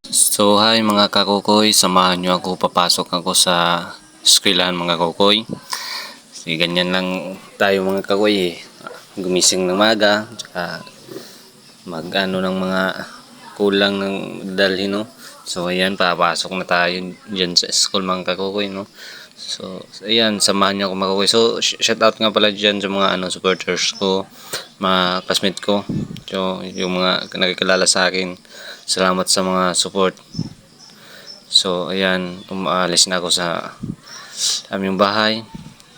So hi mga kakukoy, samahan nyo ako, papasok ako sa eskwelahan mga kakukoy. Kasi ganyan lang tayo mga kakukoy gumising ng maga, tsaka mag ano ng mga kulang ng dalhin, no. So ayan, papasok na tayo dyan sa school mga kakukoy, no. So ayan, samahan nyo ako mga kakukoy. So shout out nga pala dyan sa mga supporters ko, mga classmate ko, so yung mga nakikilala sa akin. Salamat sa mga support. So ayan, umaalis na ako sa aming bahay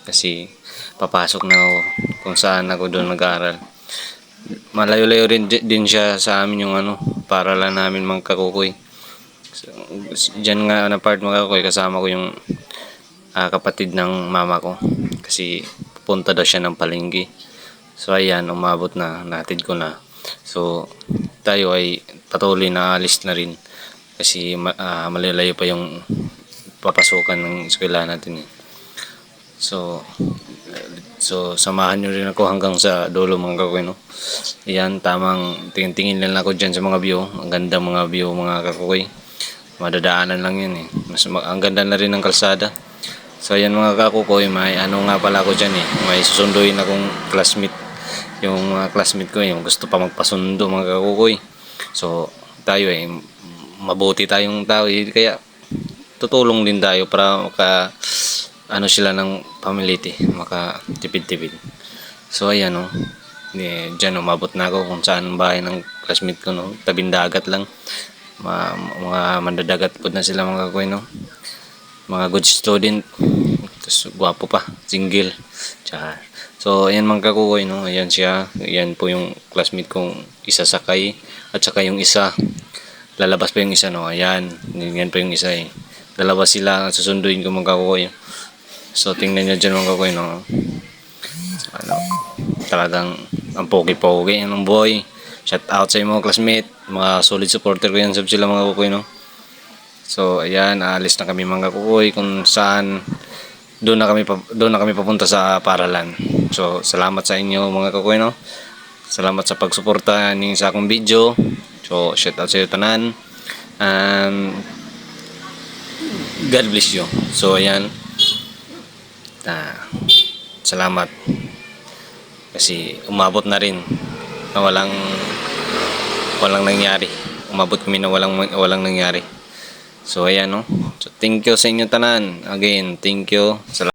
kasi papasok na ako kung saan ako doon nag-aaral. Malayo-layo rin din siya sa amin yung paralan namin mga kakukoy. So, dyan nga na part mga kakukoy, kasama ko yung kapatid ng mama ko kasi pupunta daw siya ng palengke. So ayan, umabot na, natid ko na. So tayo ay patuloy na alis na rin kasi malalayo pa yung papasukan ng eskwela natin. So samahan nyo rin ako hanggang sa dulo mga kakukoy, no. Ayan, tamang tingin-tingin lang ako dyan sa mga view. Ang ganda mga view mga kakukoy. Madadaanan lang yan ang ganda na rin ng kalsada. So ayan mga kakukoy, may nga pala ako dyan may susunduin akong classmate. Yung mga classmate ko yung gusto pa magpasundo mga kakukoy. So tayo mabuti tayong tao kaya tutulong din tayo para sila ng pamiliti, maka tipid-tipid. So ayan dyan umabot na ako kung saan bahay ng classmate ko, no. Tabing dagat lang, mga mandadagat po na sila mga kakukoy, no. Mga good student, tapos gwapo pa, single. So ayan mga kakukoy, no. Ayan siya, ayan po yung classmate kong isa sakay, at saka yung isa lalabas pa yung isa, no. Ayan, ganyan pa yung isa dalawa sila ang susunduin ko mga kakukoy. So tingnan nyo dyan mga kakukoy, no. Talagang ang pogi-pogi ng boy. Shout out sa mga classmate, mga solid supporter ko yan sila mga kakukoy, no. So ayan, aalis na kami mga kakukoy kung saan doon na kami papunta sa paralan. So salamat sa inyo mga kakukoy, no. Salamat sa pagsuporta ning sa akong video. So shout out sa iyo tanan, and God bless you. So ayan, salamat kasi umabot na rin na walang nangyari. Umabot kami na walang nangyari. So ayan, no. So thank you sa inyo tanan. Again, thank you. Salamat.